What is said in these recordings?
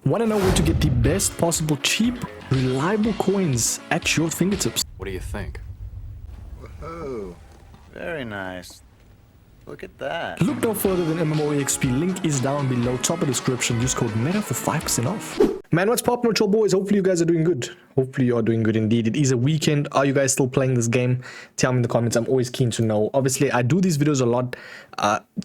Want to know where to get the best possible cheap, reliable coins at your fingertips? What do you think? Whoa, very nice. Look at that. Look no further than MMOEXP. Link is down below, top of description. Use code META for 5% off. Man, what's poppin' with your boys? Hopefully you guys are doing good. Hopefully you are doing good indeed. It is a weekend. Are you guys still playing this game? Tell me in the comments. I'm always keen to know. Obviously, I do these videos a lot.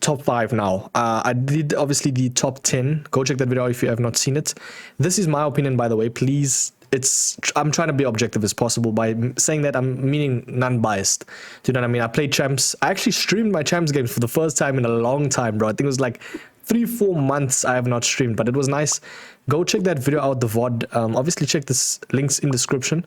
Top 5 now. I did obviously the top 10. Go check that video if you have not seen it. This is my opinion, by the way. Please, I'm trying to be objective as possible. By saying that, I'm meaning non-biased. Do you know what I mean? I played champs. I actually streamed my champs games for the first time in a long time, bro. I think it was like 3-4 months I have not streamed, but it was nice. Go check that video out, the VOD. Obviously check this links in description.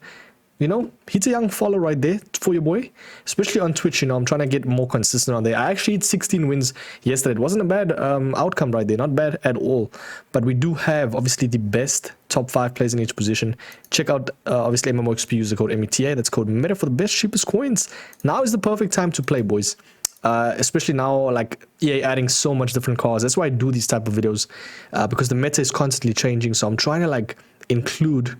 You know, hit a young follow right there for your boy, especially on Twitch. You know, I'm trying to get more consistent on there. I actually hit 16 wins yesterday. It wasn't a bad outcome right there, not bad at all. But we do have obviously the best top 5 players in each position. Check out obviously MMOEXP, use the code META. That's code META for the best cheapest coins. Now is the perfect time to play, boys. Especially now, like EA adding so much different cards. That's why I do these type of videos, because the meta is constantly changing. So I'm trying to like include,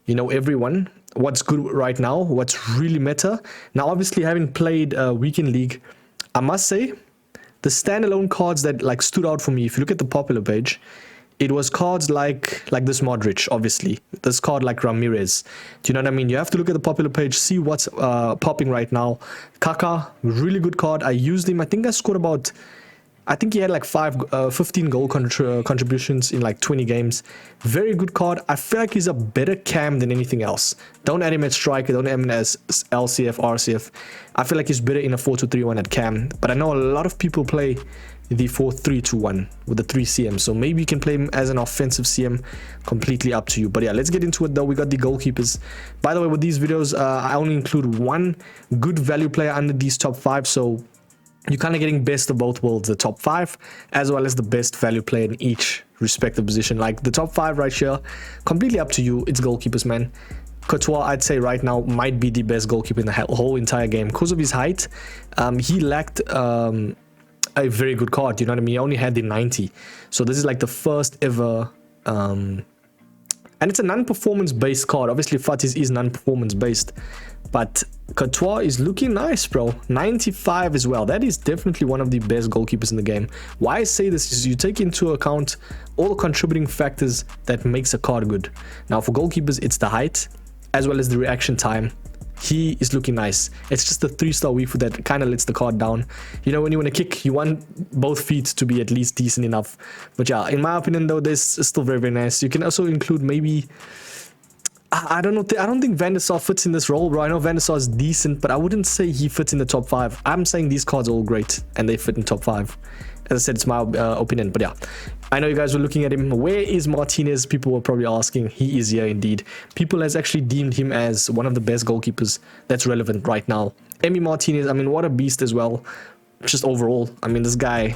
you know, everyone, what's good right now, what's really meta. Now, obviously, having played Weekend League, I must say the standalone cards that like stood out for me, if you look at the popular page, it was cards like this Modric, obviously. This card like Ramirez. Do you know what I mean? You have to look at the popular page, see what's popping right now. Kaká, really good card. I used him. I think I scored about, I think he had like 15 goal contributions in like 20 games. Very good card. I feel like he's a better cam than anything else. Don't add him at striker. Don't add him as LCF, RCF. I feel like he's better in a 4-2-3-1 at cam. But I know a lot of people play the 4-3-2-1 with the 3 CM. So maybe you can play him as an offensive CM. Completely up to you. But yeah, let's get into it though. We got the goalkeepers. By the way, with these videos, I only include one good value player under these top 5. So you're kind of getting best of both worlds, the top 5 as well as the best value player in each respective position. Like the top 5 right here, completely up to you. It's goalkeepers, man. Courtois, I'd say right now might be the best goalkeeper in the whole entire game because of his height. He lacked a very good card, you know what I mean? He only had the 90. So this is like the first ever and it's a non-performance based card. Obviously Fatis is non-performance based, but Courtois is looking nice, bro. 95 as well. That is definitely one of the best goalkeepers in the game. Why I say this is you take into account all the contributing factors that makes a card good. Now for goalkeepers, it's the height as well as the reaction time. He is looking nice. It's just the 3-star weave that kind of lets the card down. You know, when you want to kick, you want both feet to be at least decent enough. But yeah, in my opinion though, this is still very, very nice. You can also include maybe, I don't know, I don't think Van der Sar fits in this role, bro. I know Van der Sar is decent, but I wouldn't say he fits in the top 5. I'm saying these cards are all great and they fit in top 5. As I said, it's my opinion, but yeah. I know you guys were looking at him. Where is Martinez? People were probably asking. He is here indeed. People has actually deemed him as one of the best goalkeepers that's relevant right now. Emi Martinez, I mean, what a beast as well. Just overall, I mean, this guy,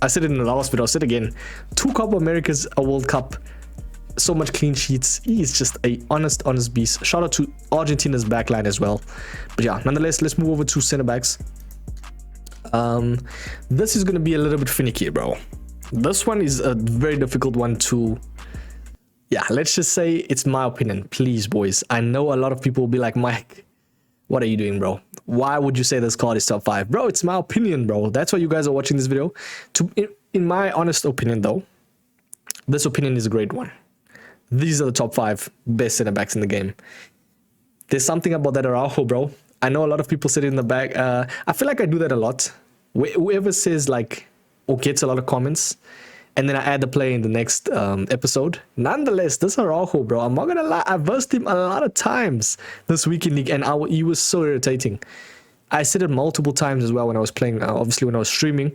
I said it in the last video, I'll say it again. 2 Copa Americas, a World Cup, so much clean sheets. He is just a honest beast. Shout out to Argentina's backline as well. But yeah, nonetheless, let's move over to center backs. This is going to be a little bit finicky, bro. This one is a very difficult one to, yeah, let's just say it's my opinion. Please, boys. I know a lot of people will be like, Mike, what are you doing, bro? Why would you say this card is top 5? Bro, it's my opinion, bro. That's why you guys are watching this video. In my honest opinion, though, this opinion is a great one. These are the top 5 best center backs in the game. There's something about that Araujo, bro. I know a lot of people sit in the back. I feel like I do that a lot. Whoever says like, or gets a lot of comments, and then I add the play in the next episode. Nonetheless, this Araujo, bro, I'm not gonna lie, I versed him a lot of times this weekend league, and he was so irritating. I said it multiple times as well when I was playing, obviously when I was streaming.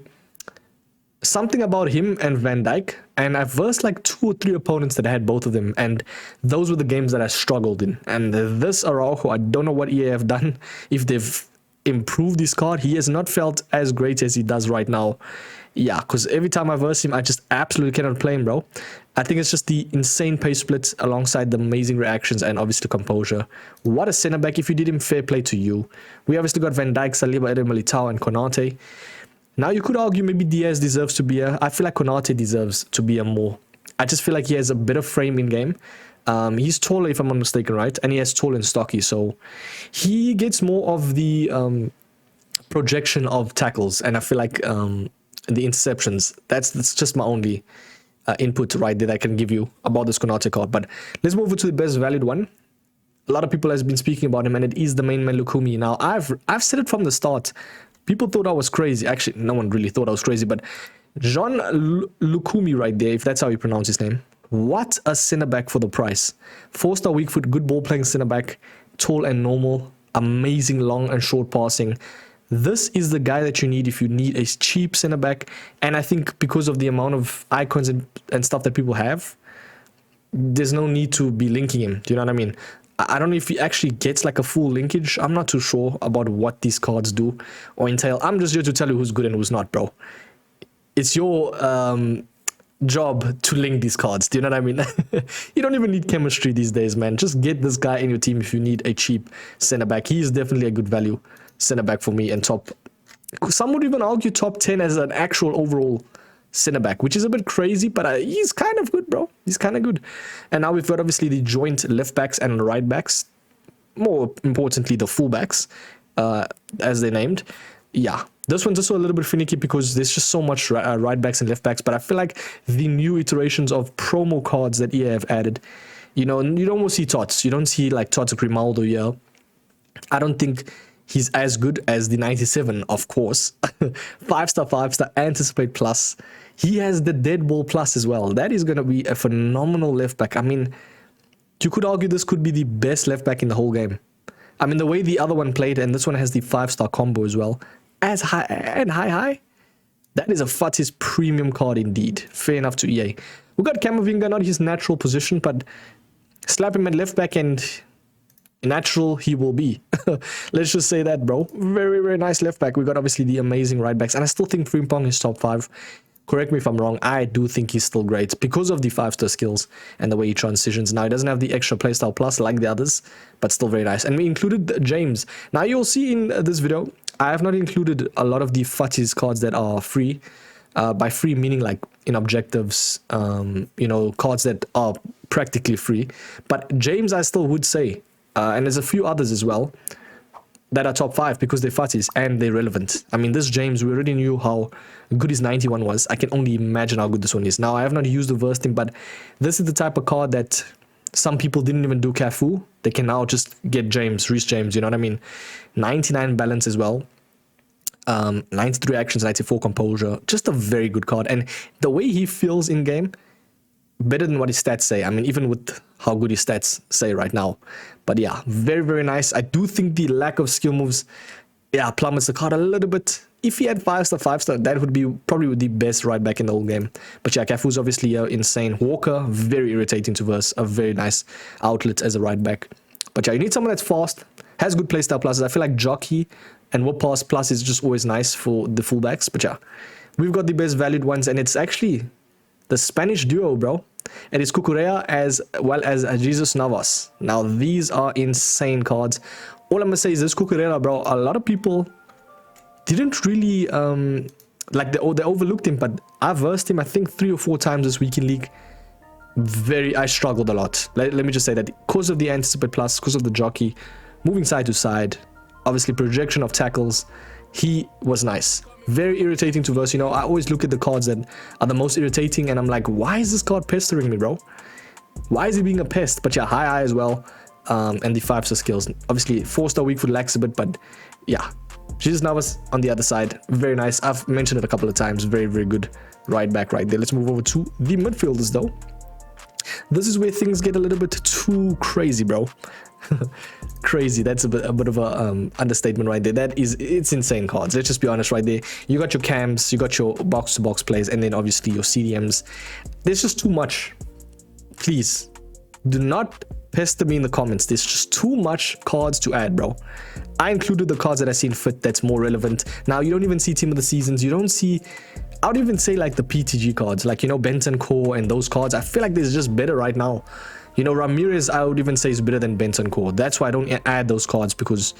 Something about him and Van Dijk, and I versed like 2 or 3 opponents that had both of them, and those were the games that I struggled in. And this Araujo, I don't know what EA have done, if they've improved this card. He has not felt as great as he does right now. Yeah, because every time I verse him, I just absolutely cannot play him, bro. I think it's just the insane pace splits alongside the amazing reactions and obviously composure. What a center back. If you did him, fair play to you. We obviously got Van Dijk, Saliba, Eder Militao, and Konate. Now you could argue maybe Diaz deserves to be a, I feel like Konate deserves to be a more I just feel like he has a better frame in game. He's taller, if I'm not mistaken, right? And he has tall and stocky, so he gets more of the projection of tackles, and I feel like the interceptions. That's just my only input right there that I can give you about this Konate card. But let's move on to the best valued one. A lot of people has been speaking about him, and it is the main man Lukumi. Now, I've said it from the start. People thought I was crazy. Actually, no one really thought I was crazy, but John Lukumi right there, if that's how you pronounce his name. What a centre back for the price. 4-star weak foot, good ball playing centre back, tall and normal, amazing long and short passing. This is the guy that you need if you need a cheap centre back. And I think because of the amount of icons and stuff that people have, there's no need to be linking him. Do you know what I mean? I don't know if he actually gets like a full linkage. I'm not too sure about what these cards do or entail. I'm just here to tell you who's good and who's not, bro. It's your job to link these cards. Do you know what I mean? You don't even need chemistry these days, man. Just get this guy in your team if you need a cheap center back. He is definitely a good value center back for me, and top. Some would even argue top 10 as an actual overall center back, which is a bit crazy, but he's kind of good, bro. He's kind of good. And now we've got obviously the joint left backs and right backs. More importantly, the fullbacks, as they're named. Yeah, this one's also a little bit finicky because there's just so much right backs and left backs. But I feel like the new iterations of promo cards that EA have added, you know, you don't almost see Tots. You don't see like Tots Grimaldo here. I don't think he's as good as the 97, of course. 5-star, Anticipate Plus. He has the Dead Ball Plus as well. That is going to be a phenomenal left back. I mean, you could argue this could be the best left back in the whole game. I mean, the way the other one played, and this one has the 5-star combo as well. As high and high. That is a Fatis premium card indeed. Fair enough to EA. We got Camavinga, not his natural position, but slap him at left back and natural he will be. Let's just say that, bro. Very, very nice left back. We got obviously the amazing right backs, and I still think Frimpong is top 5. Correct me if I'm wrong. I do think he's still great because of the 5-star skills and the way he transitions. Now, he doesn't have the extra playstyle plus like the others, but still very nice. And we included James. Now, you'll see in this video, I have not included a lot of the Fatis cards that are free. By free, meaning like in objectives, you know, cards that are practically free. But James, I still would say, and there's a few others as well, that are top 5 because they're Fatis and they're relevant. I mean, this James, we already knew how good his 91 was. I can only imagine how good this one is. Now, I have not used the verse thing, but this is the type of card that some people didn't even do Cafu. They can now just get James, Reece James, you know what I mean? 99 balance as well. 93 actions, 94 composure. Just a very good card. And the way he feels in game, better than what his stats say. I mean, even with how good his stats say right now. But yeah, very, very nice. I do think the lack of skill moves, yeah, plummets the card a little bit. If he had 5-star, that would be probably the best right back in the whole game. But yeah, Cafu's obviously insane. Walker, very irritating to verse. A very nice outlet as a right back. But yeah, you need someone that's fast, has good playstyle pluses. I feel like Jockey and Whip Pass Plus is just always nice for the fullbacks. But yeah, we've got the best valued ones, and it's actually the Spanish duo, bro. And it's Cucurella as well as Jesus Navas. Now, these are insane cards. All I'm going to say is this Cucurella, bro, a lot of people didn't really, like, they overlooked him, but I versed him, I think, 3 or 4 times this week in League. I struggled a lot. Let me just say that because of the Anticipate Plus, because of the Jockey, moving side to side, obviously projection of tackles, he was nice. Very irritating to verse. You know, I always look at the cards that are the most irritating, and I'm like, why is this card pestering me, bro? Why is he being a pest? But yeah, high as well, and the 5-star skills. Obviously, 4-star weak foot lacks a bit, but yeah. Jesus Navas on the other side, very nice. I've mentioned it a couple of times. Very, very good right back right there. Let's move over to the midfielders, though. This is where things get a little bit too crazy, bro. Crazy, that's a bit of a understatement right there. It's insane cards. Let's just be honest right there. You got your cams, you got your box-to-box plays, and then obviously your CDMs. There's just too much. Please do not pester me in the comments. There's just too much cards to add, bro. I included the cards that I seen fit that's more relevant. Now, you don't even see Team of the Seasons. You don't see, I would even say like the PTG cards, like, you know, Benton Core and those cards. I feel like there's just better right now. You know, Ramirez, I would even say, is better than Benton Core. That's why I don't add those cards, because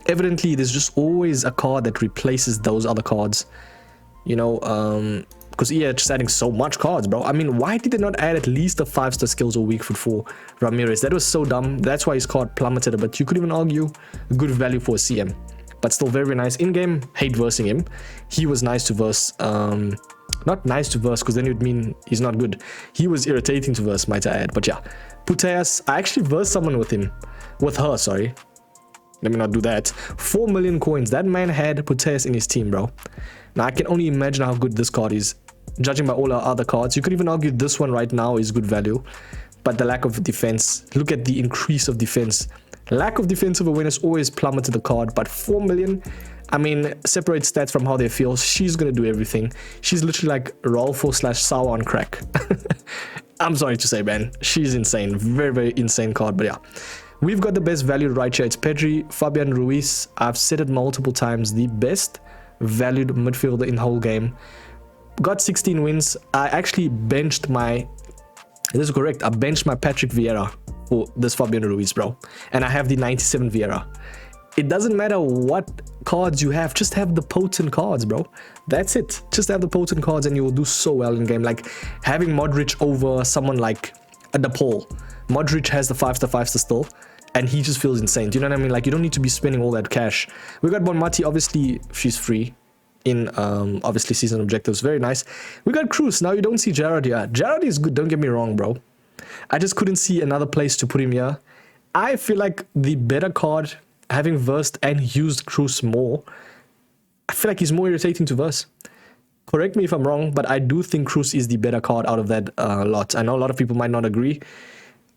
evidently there's just always a card that replaces those other cards. You know, because EA are just adding so much cards, bro. I mean, why did they not add at least a 5-star skills or weak foot for Ramirez? That was so dumb. That's why his card plummeted a bit. You could even argue good value for a CM, but still very, very nice. In-game, hate versing him. He was nice to verse. Not nice to verse, because then it would mean he's not good. He was irritating to verse, might I add. But yeah, Puteas, I actually versed someone with him. With her, sorry. Let me not do that. 4 million coins. That man had Puteas in his team, bro. Now, I can only imagine how good this card is. Judging by all our other cards, you could even argue this one right now is good value. But the lack of defense, look at the increase of defense. Lack of defensive awareness always plummeted the card, but 4 million, I mean, separate stats from how they feel. She's going to do everything. She's literally like Rolfo/Sawa on crack. I'm sorry to say, man. She's insane. Very, very insane card, but yeah. We've got the best valued right here. It's Pedri, Fabian Ruiz. I've said it multiple times. The best valued midfielder in the whole game. Got 16 wins. I actually benched my... This is correct. I benched my Patrick Vieira for this Fabian Ruiz, bro. And I have the 97 Vieira. It doesn't matter what cards you have. Just have the potent cards, bro. That's it. Just have the potent cards and you will do so well in game. Like having Modric over someone like a DePaul. Modric has the 5-star still. And he just feels insane. Do you know what I mean? Like, you don't need to be spending all that cash. We got Bonmati. Obviously, she's free in, obviously, season objectives. Very nice. We got Cruz. Now, you don't see Gerrard here. Gerrard is good. Don't get me wrong, bro. I just couldn't see another place to put him here. I feel like the better card, having versed and used Cruz more, I feel like he's more irritating to verse. Correct me if I'm wrong, but I do think Cruz is the better card out of that lot. I know a lot of people might not agree.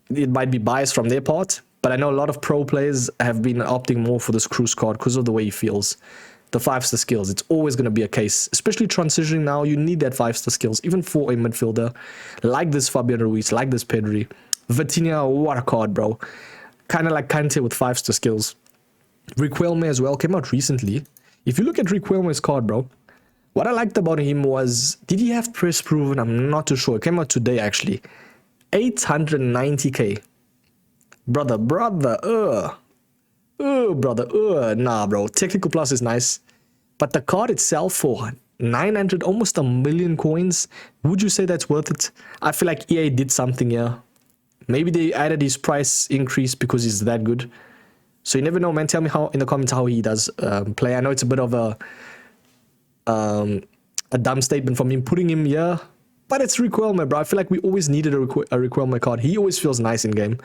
It might be biased from their part. But I know a lot of pro players have been opting more for this Cruz card because of the way he feels. The 5-star skills, it's always going to be a case. Especially transitioning now, you need that 5-star skills, even for a midfielder. Like this Fabian Ruiz, like this Pedri. Vitinha, what a card, bro. Kind of like Kante with 5-star skills. Riquelme as well, came out recently. If you look at Riquelme's card, bro, what I liked about him was, did he have press proven? I'm not too sure. It came out today, actually. 890k. Brother, nah, bro. Technical plus is nice. But the card itself for 900, almost a million coins, would you say that's worth it? I feel like EA did something here. Maybe they added his price increase because he's that good. So you never know, man. Tell me how in the comments how he does play. I know it's a bit of a dumb statement from him putting him here. But it's Riquelme, bro. I feel like we always needed a Riquelme card. He always feels nice in game.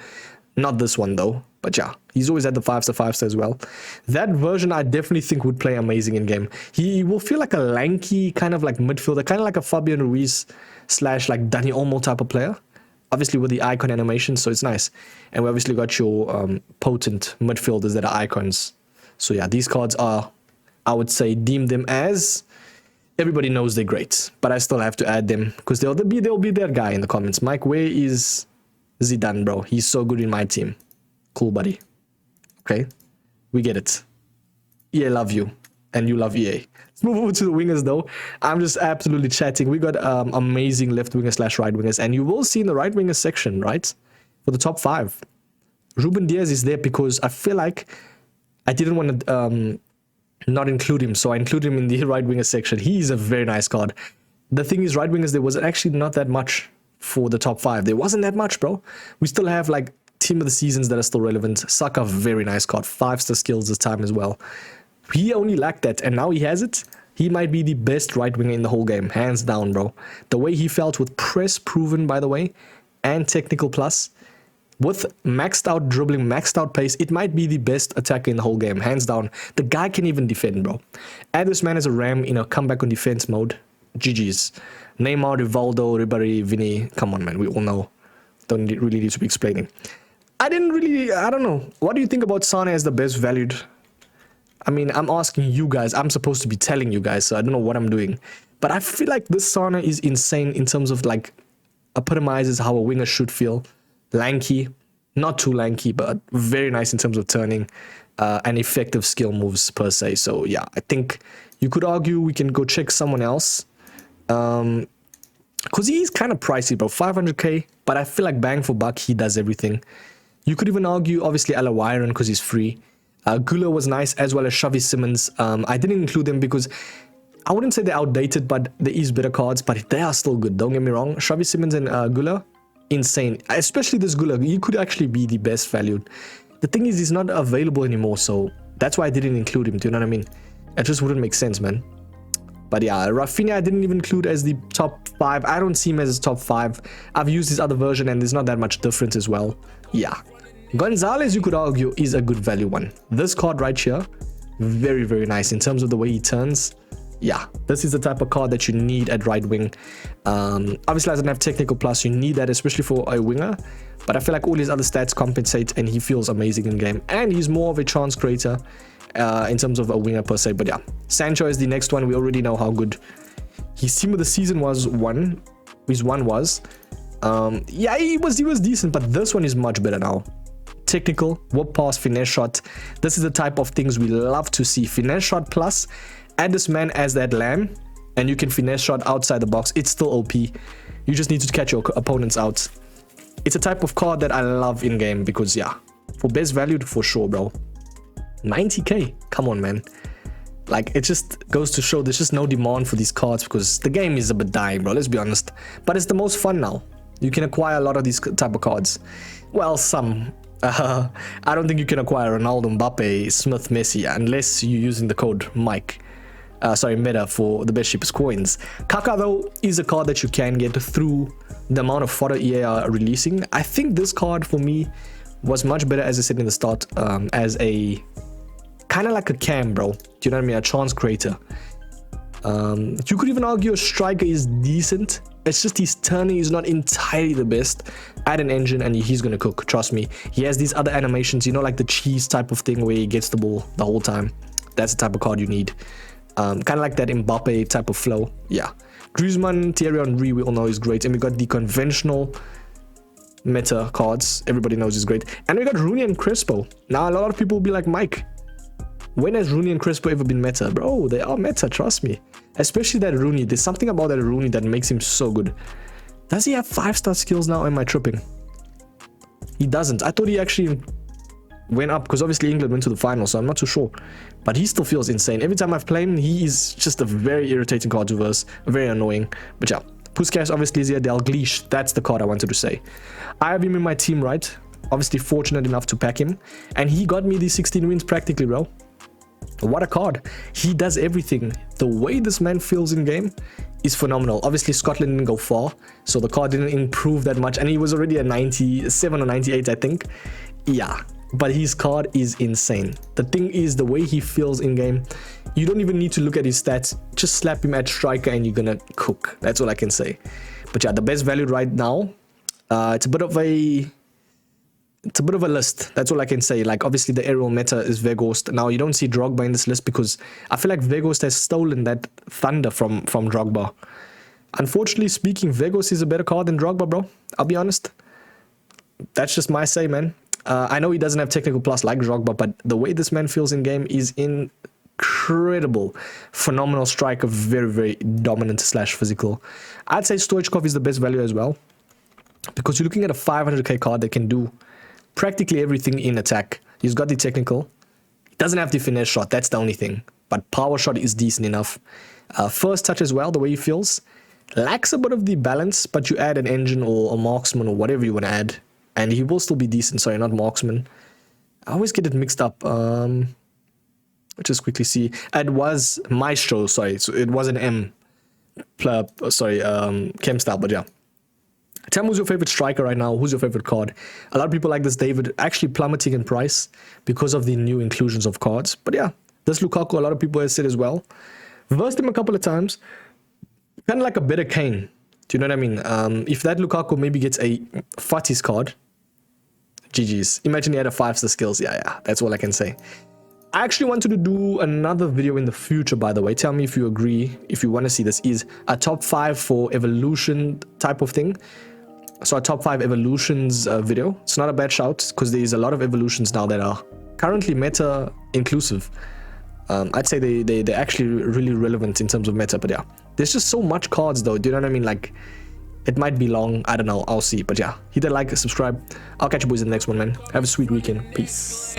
Not this one, though. But yeah, he's always had the 5-star as well. That version, I definitely think would play amazing in game. He will feel like a lanky, kind of like midfielder, kind of like a Fabian Ruiz / like Dani Olmo type of player. Obviously with the icon animation, so it's nice. And we obviously got your potent midfielders that are icons. So yeah, these cards are, I would say, deem them as... Everybody knows they're great, but I still have to add them because there'll be that guy in the comments. Mike, where is Zidane, bro? He's so good in my team. Cool, buddy. Okay, we get it. EA love you, and you love EA. Let's move over to the wingers, though. I'm just absolutely chatting. We got amazing left wingers / right wingers, and you will see in the right wingers section, right, for the top 5. Ruben Diaz is there because I feel like I didn't want to not include him, so I include him in the right winger section. He's a very nice card. The thing is, right wingers, there was actually not that much for the top 5. There wasn't that much, bro. We still have like team of the seasons that are still relevant. Saka, very nice card. 5-star skills this time as well. He only lacked that, and now he has it. He might be the best right winger in the whole game, hands down, bro. The way he felt with press proven, by the way, and technical plus, with maxed out dribbling, maxed out pace, it might be the best attacker in the whole game, hands down. The guy can even defend, bro. Add this man as a ram in a comeback on defense mode. GG's. Neymar, Rivaldo, Ribéry, Vini. Come on, man. We all know. Don't really need to be explaining. I don't know. What do you think about Sane as the best valued? I mean, I'm asking you guys. I'm supposed to be telling you guys, so I don't know what I'm doing. But I feel like this Sane is insane in terms of like epitomizes how a winger should feel. Lanky, not too lanky, but very nice in terms of turning and effective skill moves per se. So yeah, I think you could argue we can go check someone else because he's kind of pricey, bro. 500k, but I feel like bang for buck, he does everything. You could even argue, obviously, Alawiron because he's free. Gula was nice, as well as Xavi Simons. I didn't include them because I wouldn't say they're outdated, but there is better cards, but they are still good. Don't get me wrong. Xavi Simons and Gula, insane. Especially this Gula, he could actually be the best valued. The thing is, he's not available anymore, so that's why I didn't include him. Do you know what I mean? It just wouldn't make sense, man. But yeah, Rafinha I didn't even include as the top 5. I don't see him as top 5. I've used his other version and there's not that much difference as well. Yeah. Gonzalez, you could argue, is a good value one. This card right here, very, very nice in terms of the way he turns. Yeah, this is the type of card that you need at right wing. Obviously, doesn't have technical plus. You need that, especially for a winger. But I feel like all his other stats compensate and he feels amazing in game. And he's more of a chance creator in terms of a winger per se. But yeah, Sancho is the next one. We already know how good his team of the season was. Yeah, he was decent, but this one is much better now. Technical, whip pass, finesse shot. This is the type of things we love to see. Finesse shot plus, add this man as that lamb, and you can finesse shot outside the box. It's still OP. You just need to catch your opponents out. It's a type of card that I love in game because, yeah, for best valued, for sure, bro. 90k, come on, man. Like, it just goes to show there's just no demand for these cards because the game is a bit dying, bro. Let's be honest. But it's the most fun now. You can acquire a lot of these type of cards. Well, some. I don't think you can acquire Ronaldo, Mbappe, Smith, Messi unless you're using the code Mike. Meta for the best cheapest coins. Kaka though is a card that you can get through the amount of fodder EA are releasing. I think this card for me was much better, as I said in the start, as a kind of like a cam, bro. Do you know what I mean? A chance creator. You could even argue a striker is decent. It's just his turning is not entirely the best. Add an engine and he's gonna cook, trust me. He has these other animations, you know, like the cheese type of thing where he gets the ball the whole time. That's the type of card you need. Kind of like that Mbappe type of flow. Yeah. Griezmann, Thierry Henry, we all know is great. And we got the conventional meta cards. Everybody knows is great. And we got Rooney and Crespo. Now, a lot of people will be like, Mike, when has Rooney and Crespo ever been meta? Bro, they are meta, trust me. Especially that Rooney. There's something about that Rooney that makes him so good. Does he have 5-star skills now? Am I tripping? He doesn't. I thought he actually went up because obviously England went to the final, so I'm not too sure. But he still feels insane. Every time I've played him, he is just a very irritating card to verse. Very annoying. But yeah, Puskas obviously is here. Dalglish. That's the card I wanted to say. I have him in my team, right? Obviously fortunate enough to pack him. And he got me these 16 wins practically, bro. What a card. He does everything. The way this man feels in game is phenomenal. Obviously Scotland didn't go far, so the card didn't improve that much, and he was already a 97 or 98, I think. Yeah, but his card is insane. The thing is, the way he feels in game, you don't even need to look at his stats. Just slap him at striker and you're gonna cook. That's all I can say. But yeah, the best value right now, it's a bit of a list. That's all I can say. Like, obviously the aerial meta is Weghorst. Now you don't see Drogba in this list because I feel like Weghorst has stolen that thunder from Drogba. Unfortunately speaking, Weghorst is a better card than Drogba, bro. I'll be honest. That's just my say, man. I know he doesn't have technical plus like Drogba, but the way this man feels in game is incredible. Phenomenal striker, very, very dominant / physical. I'd say Stoichkov is the best value as well, because you're looking at a 500k card that can do practically everything in attack. He's got the technical. He doesn't have the finesse shot. That's the only thing. But power shot is decent enough. First touch as well, the way he feels. Lacks a bit of the balance, but you add an engine or a marksman or whatever you want to add, and he will still be decent. Sorry, not marksman. I always get it mixed up. Let's just quickly see. It was Maestro, sorry. So it was an M. Chem style, but yeah. Tell me who's your favorite striker right now. Who's your favorite card? A lot of people like this David, actually plummeting in price because of the new inclusions of cards. But yeah, this Lukaku, a lot of people have said as well. Versed him a couple of times. Kind of like a better Kane. Do you know what I mean? If that Lukaku maybe gets a Fatih's card, GG's. Imagine he had a 5-star skills. Yeah, that's all I can say. I actually wanted to do another video in the future, by the way. Tell me if you agree, if you want to see this, is a top 5 for evolution type of thing. So a top 5 evolutions video. It's not a bad shout because there's a lot of evolutions now that are currently meta inclusive. I'd say they're actually really relevant in terms of meta, but yeah. There's just so much cards though, do you know what I mean? Like, it might be long, I don't know, I'll see. But yeah, hit that like, subscribe. I'll catch you boys in the next one, man. Have a sweet weekend. Peace.